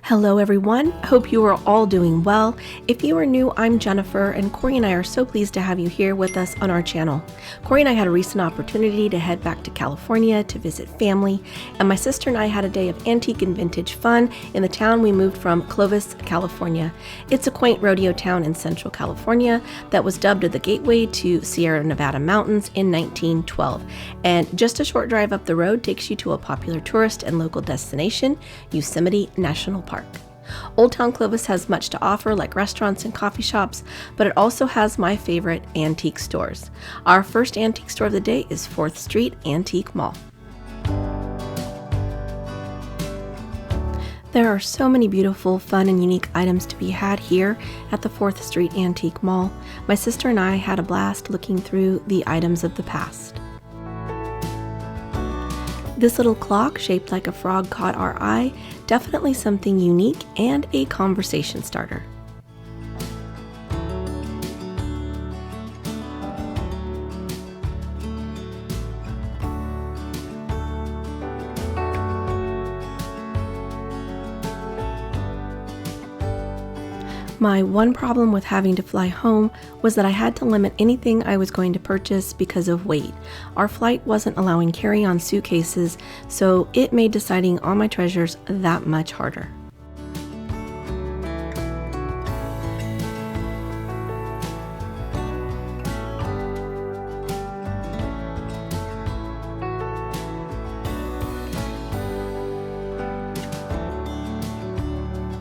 Hello everyone, hope you are all doing well. If you are new, I'm Jennifer, and Cory and I are so pleased to have you here with us on our channel. Cory and I had a recent opportunity to head back to California to visit family, and my sister and I had a day of antique and vintage fun in the town we moved from, Clovis, California. It's a quaint rodeo town in central California that was dubbed the gateway to Sierra Nevada mountains in 1912, and just a short drive up the road takes you to a popular tourist and local destination, Yosemite National Park. Old Town Clovis has much to offer, like restaurants and coffee shops, but it also has my favorite antique stores. Our first antique store of the day is 4th Street Antique Mall. There are so many beautiful, fun, and unique items to be had here at the 4th Street Antique Mall. My sister and I had a blast looking through the items of the past. This little clock shaped like a frog caught our eye, definitely something unique and a conversation starter. My one problem with having to fly home was that I had to limit anything I was going to purchase because of weight. Our flight wasn't allowing carry-on suitcases, so it made deciding on my treasures that much harder.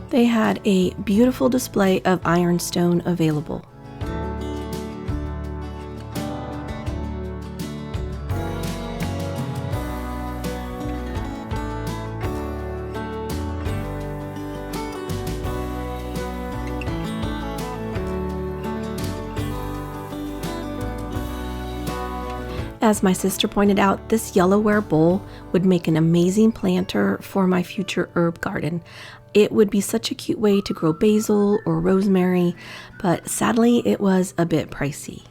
They had a beautiful display of ironstone available. As my sister pointed out, this yellowware bowl would make an amazing planter for my future herb garden. It would be such a cute way to grow basil or rosemary, but sadly it was a bit pricey.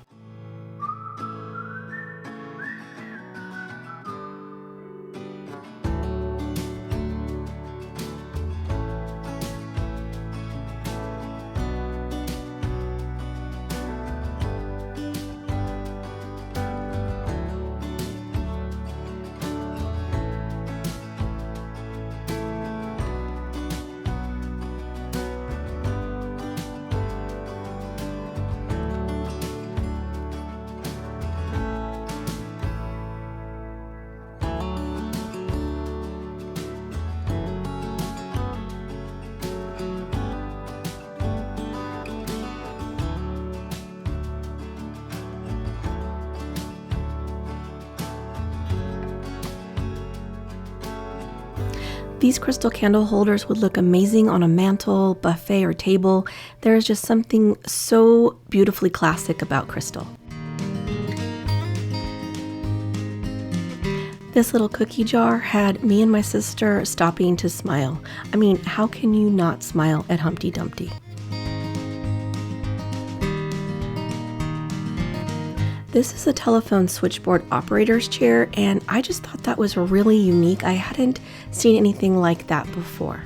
These crystal candle holders would look amazing on a mantle, buffet, or table. There is just something so beautifully classic about crystal. This little cookie jar had me and my sister stopping to smile. I mean, how can you not smile at Humpty Dumpty? This is a telephone switchboard operator's chair, and I just thought that was really unique. I hadn't seen anything like that before.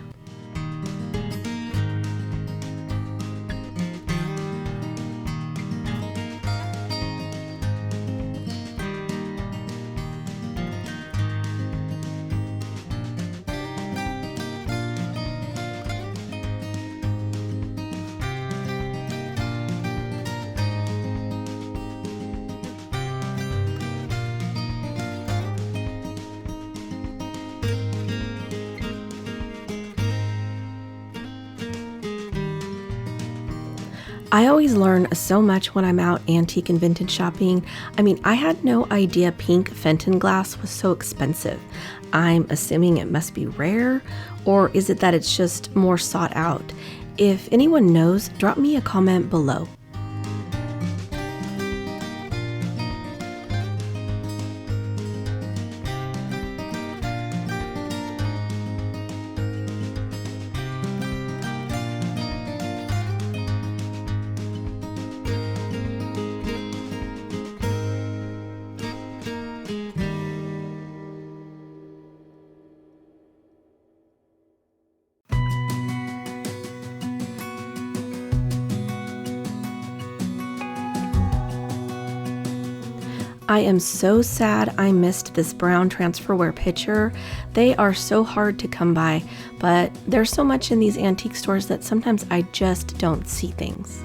I always learn so much when I'm out antique and vintage shopping. I mean, I had no idea pink Fenton glass was so expensive. I'm assuming it must be rare, or is it that it's just more sought out? If anyone knows, drop me a comment below. I am so sad I missed this brown transferware pitcher. They are so hard to come by, but there's so much in these antique stores that sometimes I just don't see things.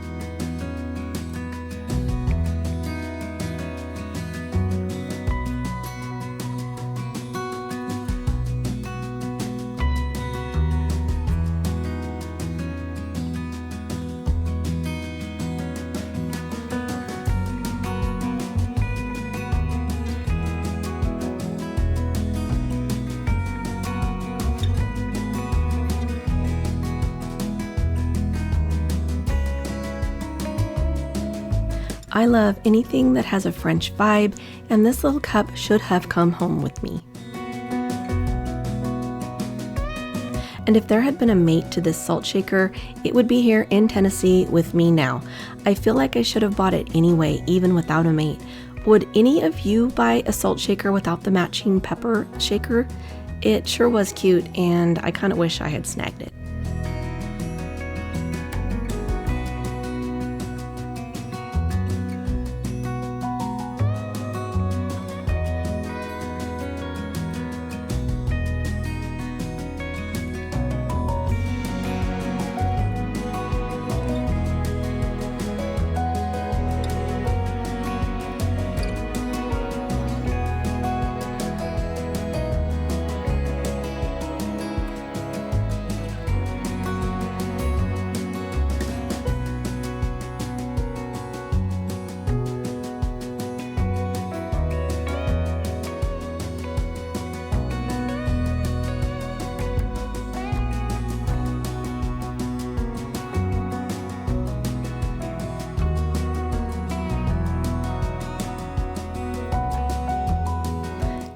I love anything that has a French vibe, and this little cup should have come home with me. And if there had been a mate to this salt shaker, it would be here in Tennessee with me now. I feel like I should have bought it anyway, even without a mate. Would any of you buy a salt shaker without the matching pepper shaker? It sure was cute, and I kind of wish I had snagged it.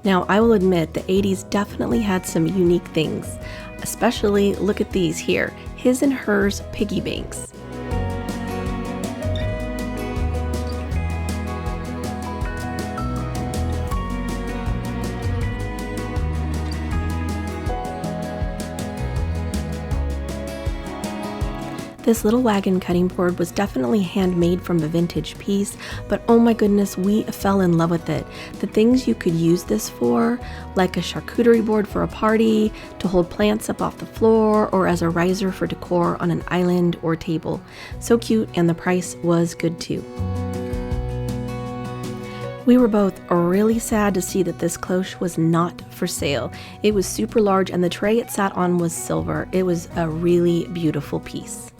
Now, I will admit the 80s definitely had some unique things, especially look at these here, his and hers piggy banks. This little wagon cutting board was definitely handmade from a vintage piece, but oh my goodness, we fell in love with it. The things you could use this for, like a charcuterie board for a party, to hold plants up off the floor, or as a riser for decor on an island or table. So cute, and the price was good too. We were both really sad to see that this cloche was not for sale. It was super large, and the tray it sat on was silver. It was a really beautiful piece.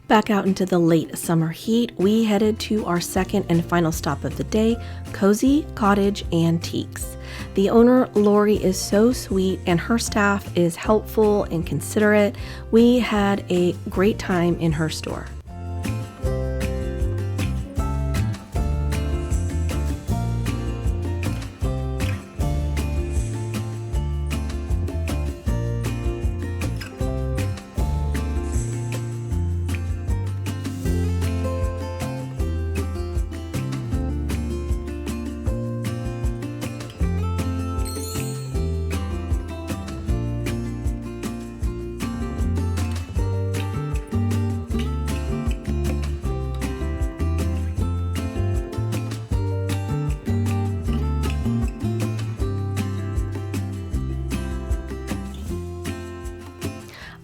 Back out into the late summer heat, we headed to our second and final stop of the day, Cozy Cottage Antiques. The owner, Lori, is so sweet, and her staff is helpful and considerate. We had a great time in her store.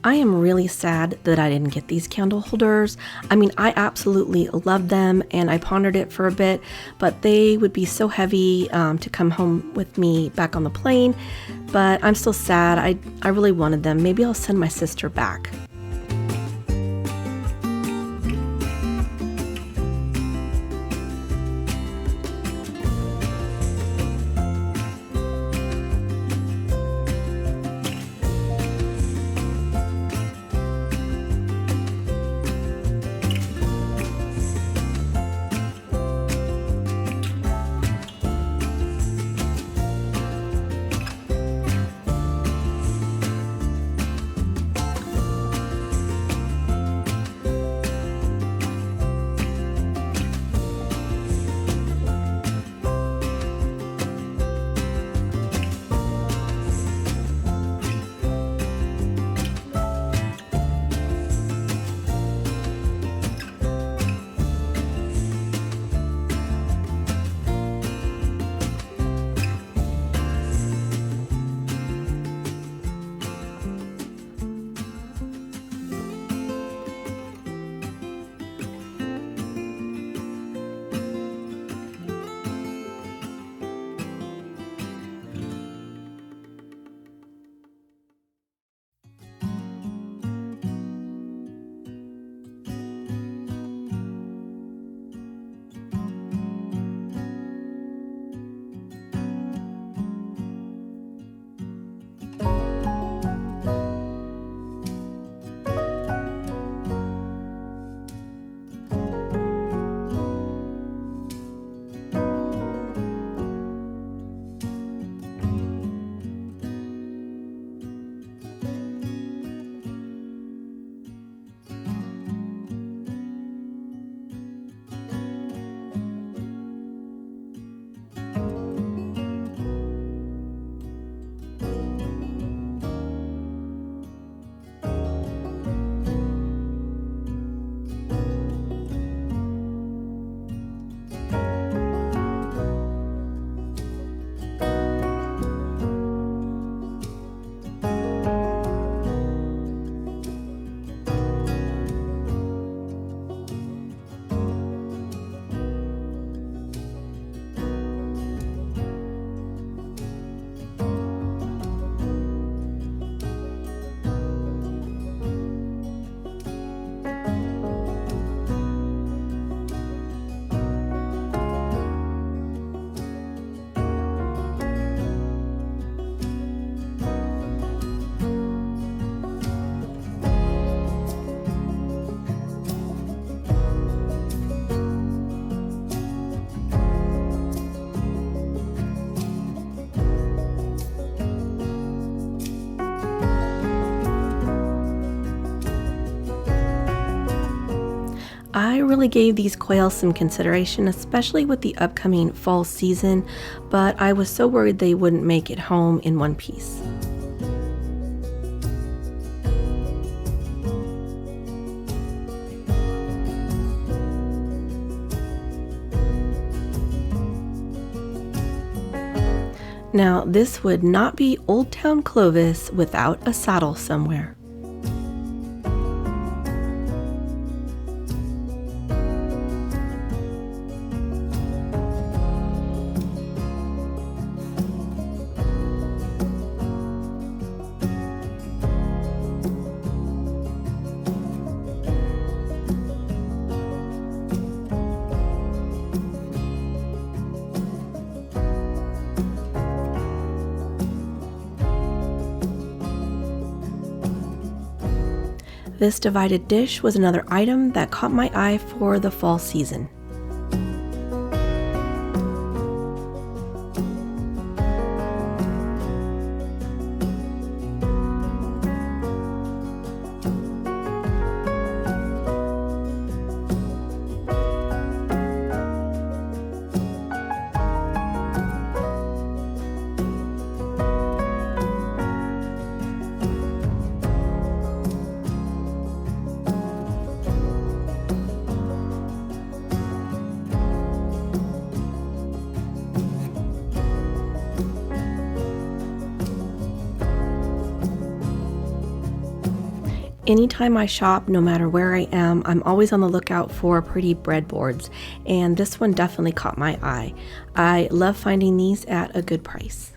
I am really sad that I didn't get these candle holders. I mean, I absolutely love them, and I pondered it for a bit, but they would be so heavy to come home with me back on the plane. But I'm still sad. I really wanted them. Maybe I'll send my sister back. I really gave these quails some consideration, especially with the upcoming fall season, but I was so worried they wouldn't make it home in one piece. Now, this would not be Old Town Clovis without a saddle somewhere. This divided dish was another item that caught my eye for the fall season. Anytime I shop, no matter where I am, I'm always on the lookout for pretty breadboards, and this one definitely caught my eye. I love finding these at a good price.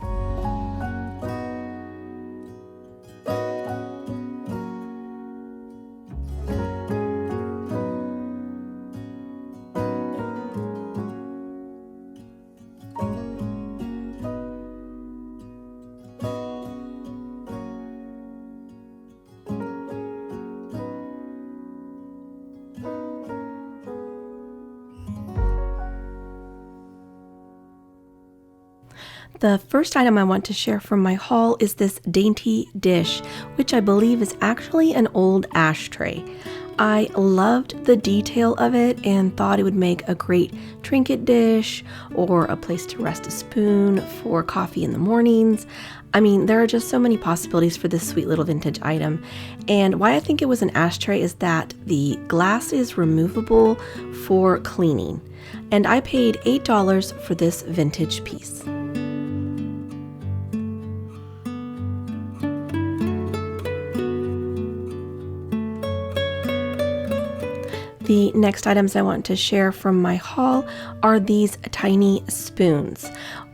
The first item I want to share from my haul is this dainty dish, which I believe is actually an old ashtray. I loved the detail of it and thought it would make a great trinket dish or a place to rest a spoon for coffee in the mornings. I mean, there are just so many possibilities for this sweet little vintage item. And why I think it was an ashtray is that the glass is removable for cleaning. And I paid $8 for this vintage piece. The next items I want to share from my haul are these tiny spoons.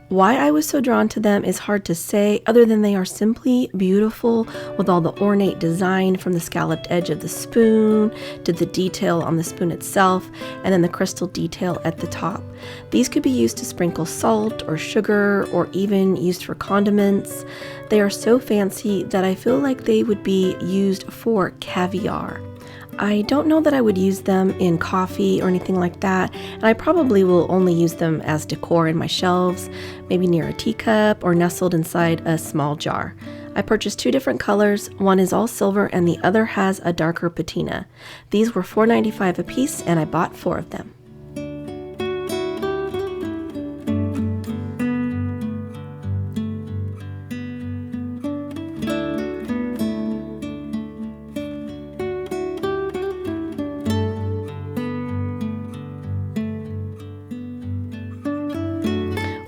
Why I was so drawn to them is hard to say, other than they are simply beautiful with all the ornate design from the scalloped edge of the spoon to the detail on the spoon itself and then the crystal detail at the top. These could be used to sprinkle salt or sugar or even used for condiments. They are so fancy that I feel like they would be used for caviar. I don't know that I would use them in coffee or anything like that, and I probably will only use them as decor in my shelves, maybe near a teacup or nestled inside a small jar. I purchased 2 different colors. One is all silver and the other has a darker patina. These were $4.95 a piece and I bought 4 of them.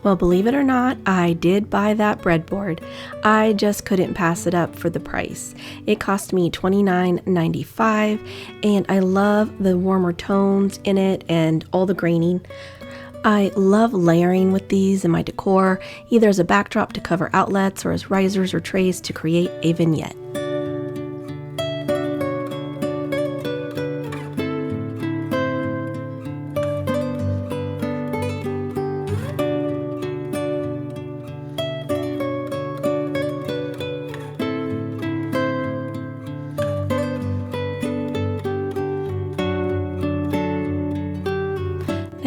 Well, believe it or not, I did buy that breadboard. I just couldn't pass it up for the price. It cost me $29.95, and I love the warmer tones in it and all the graining. I love layering with these in my decor, either as a backdrop to cover outlets or as risers or trays to create a vignette.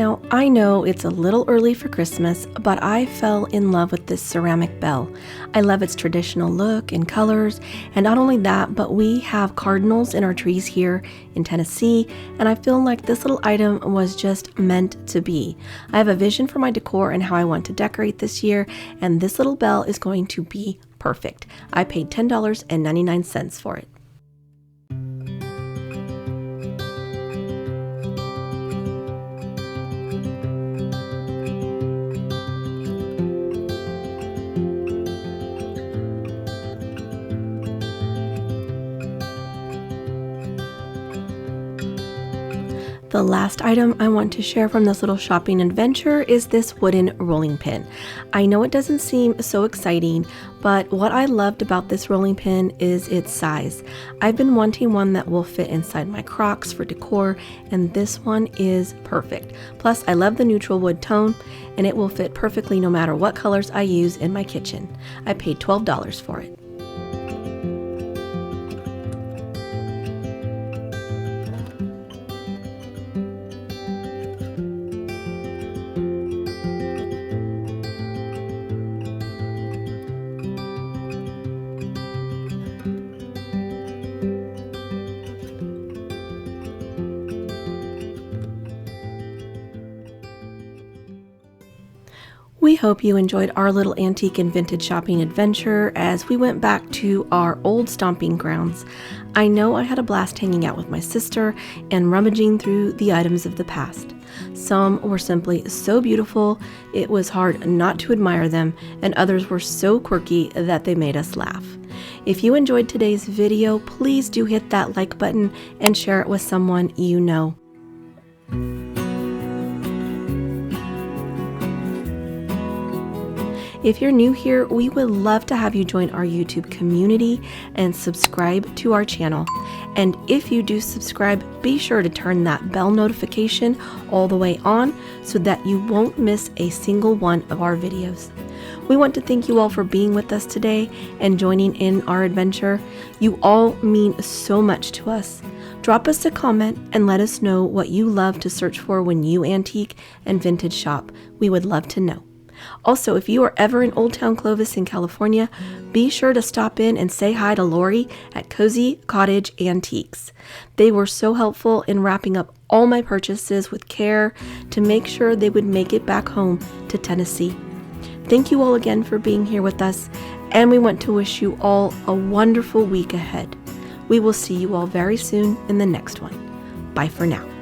Now, I know it's a little early for Christmas, but I fell in love with this ceramic bell. I love its traditional look and colors, and not only that, but we have cardinals in our trees here in Tennessee, and I feel like this little item was just meant to be. I have a vision for my decor and how I want to decorate this year, and this little bell is going to be perfect. I paid $10.99 for it. The last item I want to share from this little shopping adventure is this wooden rolling pin. I know it doesn't seem so exciting, but what I loved about this rolling pin is its size. I've been wanting one that will fit inside my Crocs for decor, and this one is perfect. Plus, I love the neutral wood tone, and it will fit perfectly no matter what colors I use in my kitchen. I paid $12 for it. We hope you enjoyed our little antique and vintage shopping adventure as we went back to our old stomping grounds. I know I had a blast hanging out with my sister and rummaging through the items of the past. Some were simply so beautiful, it was hard not to admire them, and others were so quirky that they made us laugh. If you enjoyed today's video, please do hit that like button and share it with someone you know. If you're new here, we would love to have you join our YouTube community and subscribe to our channel. And if you do subscribe, be sure to turn that bell notification all the way on so that you won't miss a single one of our videos. We want to thank you all for being with us today and joining in our adventure. You all mean so much to us. Drop us a comment and let us know what you love to search for when you antique and vintage shop. We would love to know. Also, if you are ever in Old Town Clovis in California, be sure to stop in and say hi to Lori at Cozy Cottage Antiques. They were so helpful in wrapping up all my purchases with care to make sure they would make it back home to Tennessee. Thank you all again for being here with us, and we want to wish you all a wonderful week ahead. We will see you all very soon in the next one. Bye for now.